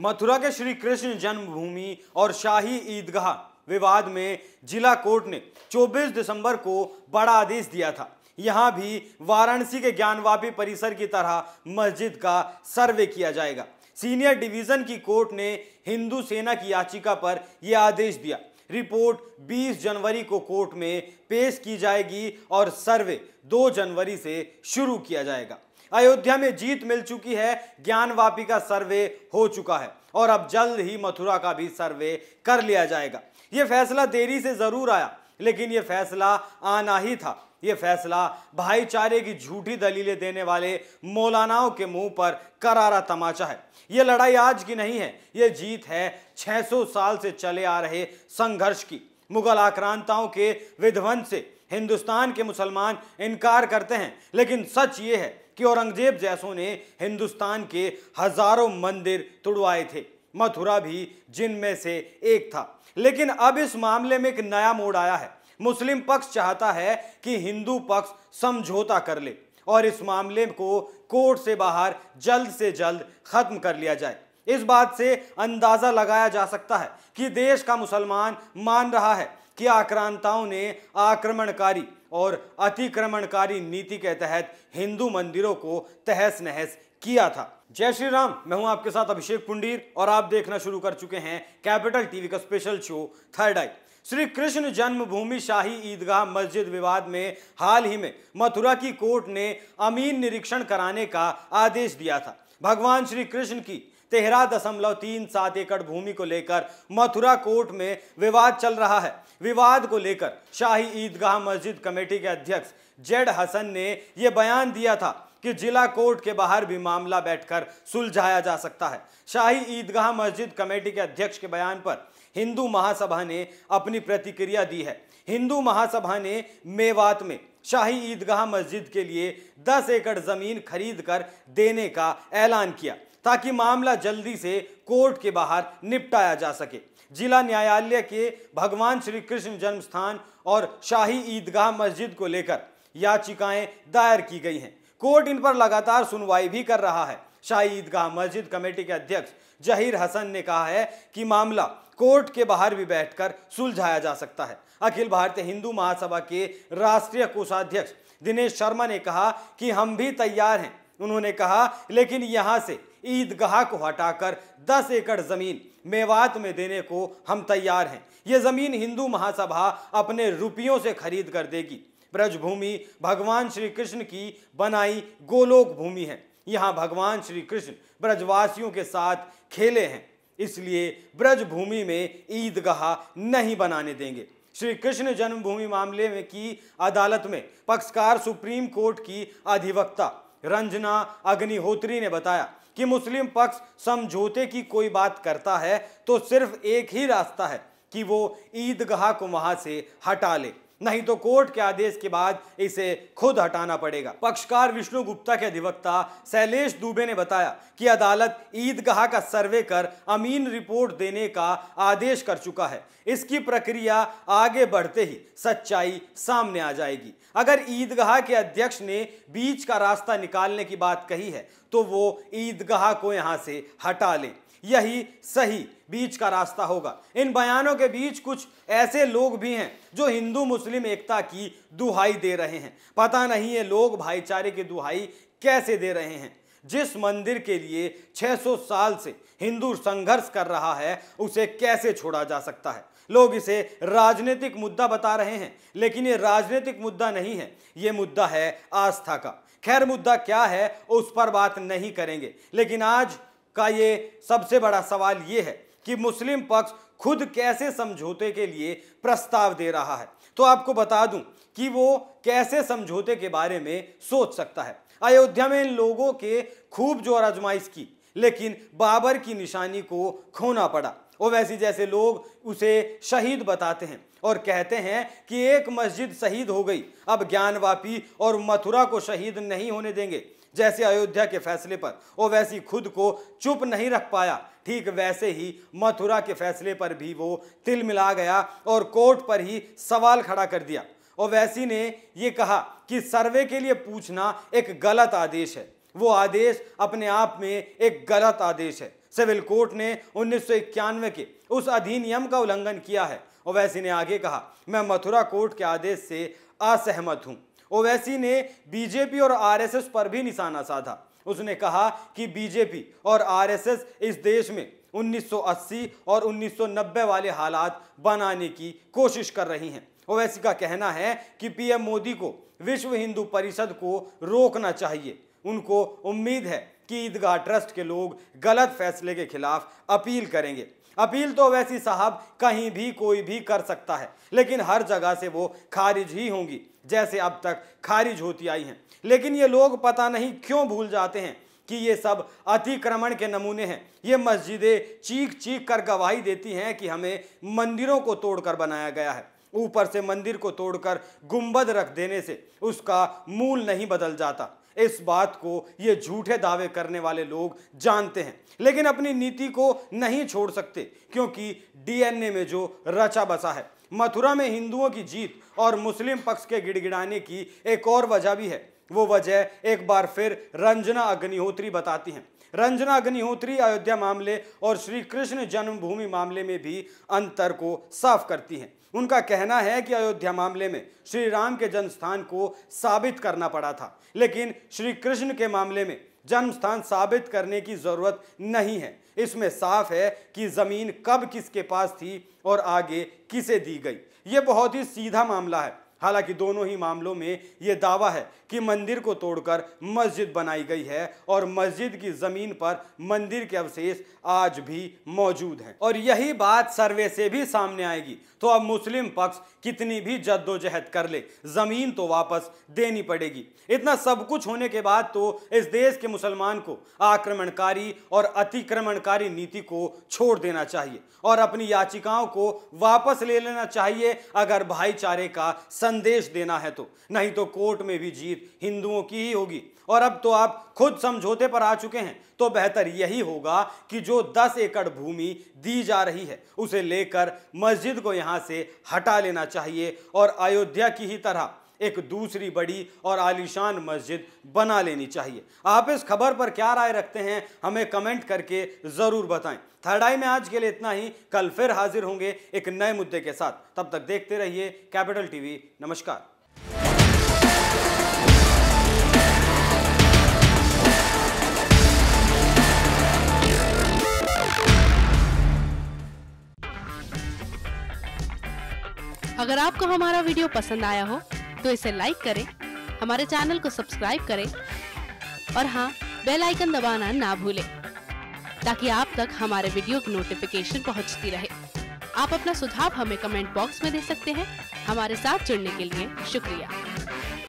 मथुरा के श्री कृष्ण जन्मभूमि और शाही ईदगाह विवाद में जिला कोर्ट ने 24 दिसंबर को बड़ा आदेश दिया था। यहां भी वाराणसी के ज्ञानवापी परिसर की तरह मस्जिद का सर्वे किया जाएगा। सीनियर डिवीजन की कोर्ट ने हिंदू सेना की याचिका पर यह आदेश दिया। रिपोर्ट 20 जनवरी को कोर्ट में पेश की जाएगी और सर्वे 2 जनवरी से शुरू किया जाएगा। अयोध्या में जीत मिल चुकी है, ज्ञानवापी का सर्वे हो चुका है और अब जल्द ही मथुरा का भी सर्वे कर लिया जाएगा। यह फैसला देरी से जरूर आया, लेकिन यह फैसला आना ही था। यह फैसला भाईचारे की झूठी दलीलें देने वाले मौलानाओं के मुंह पर करारा तमाचा है। यह लड़ाई आज की नहीं है, यह जीत है 600 साल से चले आ रहे संघर्ष की। मुगल आक्रांताओं के विध्वंस से हिंदुस्तान के मुसलमान इनकार करते हैं, लेकिन सच ये है कि औरंगजेब जैसों ने हिंदुस्तान के हजारों मंदिर तुड़वाए थे, मथुरा भी जिनमें से एक था। लेकिन अब इस मामले में एक नया मोड़ आया है। मुस्लिम पक्ष चाहता है कि हिंदू पक्ष समझौता कर ले और इस मामले को कोर्ट से बाहर जल्द से जल्द खत्म कर लिया जाए। इस बात से अंदाजा लगाया जा सकता है कि देश का मुसलमान मान रहा है कि आक्रांताओं ने आक्रमणकारी और अतिक्रमणकारी नीति के तहत हिंदू मंदिरों को तहस नहस किया था। जय श्री राम, मैं हूं आपके साथ अभिषेक पुंडीर और आप देखना शुरू कर चुके हैं कैपिटल टीवी का स्पेशल शो थर्ड आई। श्री कृष्ण जन्मभूमि शाही ईदगाह मस्जिद विवाद में हाल ही में मथुरा की कोर्ट ने अमीन निरीक्षण कराने का आदेश दिया था। भगवान श्री कृष्ण की 13.37 एकड़ भूमि को लेकर मथुरा कोर्ट में विवाद चल रहा है। विवाद को लेकर शाही ईदगाह मस्जिद कमेटी के अध्यक्ष जेड हसन ने यह बयान दिया था कि जिला कोर्ट के बाहर भी मामला बैठकर सुलझाया जा सकता है। शाही ईदगाह मस्जिद कमेटी के अध्यक्ष के बयान पर हिंदू महासभा ने अपनी प्रतिक्रिया दी है। हिंदू महासभा ने मेवात में शाही ईदगाह मस्जिद के लिए 10 एकड़ जमीन खरीद कर देने का ऐलान किया ताकि मामला जल्दी से कोर्ट के बाहर निपटाया जा सके। जिला न्यायालय के भगवान श्री कृष्ण जन्म स्थान और शाही ईदगाह मस्जिद को लेकर याचिकाएं दायर की गई हैं। कोर्ट इन पर लगातार सुनवाई भी कर रहा है। शाही ईदगाह मस्जिद कमेटी के अध्यक्ष जहीर हसन ने कहा है कि मामला कोर्ट के बाहर भी बैठकर सुलझाया जा सकता है। अखिल भारतीय हिंदू महासभा के राष्ट्रीय कोषाध्यक्ष दिनेश शर्मा ने कहा कि हम भी तैयार हैं। उन्होंने कहा, लेकिन यहां से ईदगाह को हटाकर 10 एकड़ जमीन मेवात में देने को हम तैयार हैं। यह जमीन हिंदू महासभा अपने रुपयों से खरीद कर देगी। ब्रजभूमि भगवान श्री कृष्ण की बनाई गोलोक भूमि है। यहाँ भगवान श्री कृष्ण ब्रजवासियों के साथ खेले हैं, इसलिए ब्रजभूमि में ईदगाह नहीं बनाने देंगे। श्री कृष्ण जन्मभूमि मामले में की अदालत में पक्षकार सुप्रीम कोर्ट की अधिवक्ता रंजना अग्निहोत्री ने बताया कि मुस्लिम पक्ष समझौते की कोई बात करता है तो सिर्फ एक ही रास्ता है कि वो ईदगाह को वहां से हटा ले, नहीं तो कोर्ट के आदेश के बाद इसे खुद हटाना पड़ेगा। पक्षकार विष्णु गुप्ता के अधिवक्ता शैलेश दुबे ने बताया कि अदालत ईदगाह का सर्वे कर अमीन रिपोर्ट देने का आदेश कर चुका है। इसकी प्रक्रिया आगे बढ़ते ही सच्चाई सामने आ जाएगी। अगर ईदगाह के अध्यक्ष ने बीच का रास्ता निकालने की बात कही है तो वो ईदगाह को यहां से हटा ले, यही सही बीच का रास्ता होगा। इन बयानों के बीच कुछ ऐसे लोग भी हैं जो हिंदू मुस्लिम एकता की दुहाई दे रहे हैं। पता नहीं ये लोग भाईचारे की दुहाई कैसे दे रहे हैं। जिस मंदिर के लिए 600 साल से हिंदू संघर्ष कर रहा है उसे कैसे छोड़ा जा सकता है। लोग इसे राजनीतिक मुद्दा बता रहे हैं, लेकिन ये राजनीतिक मुद्दा नहीं है, ये मुद्दा है आस्था का। खैर, मुद्दा क्या है उस पर बात नहीं करेंगे, लेकिन आज का ये सबसे बड़ा सवाल ये है कि मुस्लिम पक्ष खुद कैसे समझौते के लिए प्रस्ताव दे रहा है। तो आपको बता दूं कि वो कैसे समझौते के बारे में सोच सकता है। अयोध्या में इन लोगों के खूब जोर आजमाइश की, लेकिन बाबर की निशानी को खोना पड़ा। ओवैसी जैसे लोग उसे शहीद बताते हैं और कहते हैं कि एक मस्जिद शहीद हो गई, अब ज्ञानवापी और मथुरा को शहीद नहीं होने देंगे। जैसे अयोध्या के फैसले पर ओवैसी खुद को चुप नहीं रख पाया, ठीक वैसे ही मथुरा के फैसले पर भी वो तिल मिला गया और कोर्ट पर ही सवाल खड़ा कर दिया। ओवैसी ने ये कहा कि सर्वे के लिए पूछना एक गलत आदेश है। वो आदेश अपने आप में एक गलत आदेश है। सिविल कोर्ट ने 1991 के उस अधिनियम का उल्लंघन किया है। ओवैसी ने आगे कहा, मैं मथुरा कोर्ट के आदेश से असहमत हूं। ओवैसी ने बीजेपी और आरएसएस पर भी निशाना साधा। उसने कहा कि बीजेपी और आरएसएस इस देश में 1980 और 1990 वाले हालात बनाने की कोशिश कर रही हैं। ओवैसी का कहना है कि पीएम मोदी को विश्व हिंदू परिषद को रोकना चाहिए। उनको उम्मीद है कि ईदगाह ट्रस्ट के लोग गलत फैसले के खिलाफ अपील करेंगे। अपील तो ओवैसी साहब कहीं भी कोई भी कर सकता है, लेकिन हर जगह से वो खारिज ही होंगी, जैसे अब तक खारिज होती आई हैं। लेकिन ये लोग पता नहीं क्यों भूल जाते हैं कि ये सब अतिक्रमण के नमूने हैं। ये मस्जिदें चीख चीख कर गवाही देती हैं कि हमें मंदिरों को तोड़कर बनाया गया है। ऊपर से मंदिर को तोड़कर गुंबद रख देने से उसका मूल नहीं बदल जाता। इस बात को ये झूठे दावे करने वाले लोग जानते हैं, लेकिन अपनी नीति को नहीं छोड़ सकते, क्योंकि डीएनए में जो रचा बसा है। मथुरा में हिंदुओं की जीत और मुस्लिम पक्ष के गिड़गिड़ाने की एक और वजह भी है। वो वजह एक बार फिर रंजना अग्निहोत्री बताती हैं। रंजना अग्निहोत्री अयोध्या मामले और श्री कृष्ण जन्मभूमि मामले में भी अंतर को साफ करती हैं। उनका कहना है कि अयोध्या मामले में श्री राम के जन्म स्थान को साबित करना पड़ा था, लेकिन श्री कृष्ण के मामले में जन्म स्थान साबित करने की जरूरत नहीं है। इसमें साफ है कि जमीन कब किसके पास थी और आगे किसे दी गई। ये बहुत ही सीधा मामला है। हालांकि दोनों ही मामलों में यह दावा है कि मंदिर को तोड़कर मस्जिद बनाई गई है और मस्जिद की जमीन पर मंदिर के अवशेष आज भी मौजूद हैं। और यही बात सर्वे से भी सामने आएगी। तो अब मुस्लिम पक्ष कितनी भी जद्दोजहद कर ले, जमीन तो वापस देनी पड़ेगी। इतना सब कुछ होने के बाद तो इस देश के मुसलमान को आक्रमणकारी और अतिक्रमणकारी नीति को छोड़ देना चाहिए और अपनी याचिकाओं को वापस ले लेना चाहिए, अगर भाईचारे का संदेश देना है तो। नहीं तो कोर्ट में भी जीत हिंदुओं की ही होगी। और अब तो आप खुद समझौते पर आ चुके हैं, तो बेहतर यही होगा कि जो 10 एकड़ भूमि दी जा रही है उसे लेकर मस्जिद को यहां से हटा लेना चाहिए और अयोध्या की ही तरह एक दूसरी बड़ी और आलीशान मस्जिद बना लेनी चाहिए। आप इस खबर पर क्या राय रखते हैं, हमें कमेंट करके जरूर बताएं। थर्ड आई में आज के लिए इतना ही। कल फिर हाजिर होंगे एक नए मुद्दे के साथ। तब तक देखते रहिए कैपिटल टीवी। नमस्कार। अगर आपको हमारा वीडियो पसंद आया हो तो इसे लाइक करें, हमारे चैनल को सब्सक्राइब करें और हाँ, बेल आइकन दबाना ना भूलें ताकि आप तक हमारे वीडियो की नोटिफिकेशन पहुंचती रहे। आप अपना सुझाव हमें कमेंट बॉक्स में दे सकते हैं। हमारे साथ जुड़ने के लिए शुक्रिया।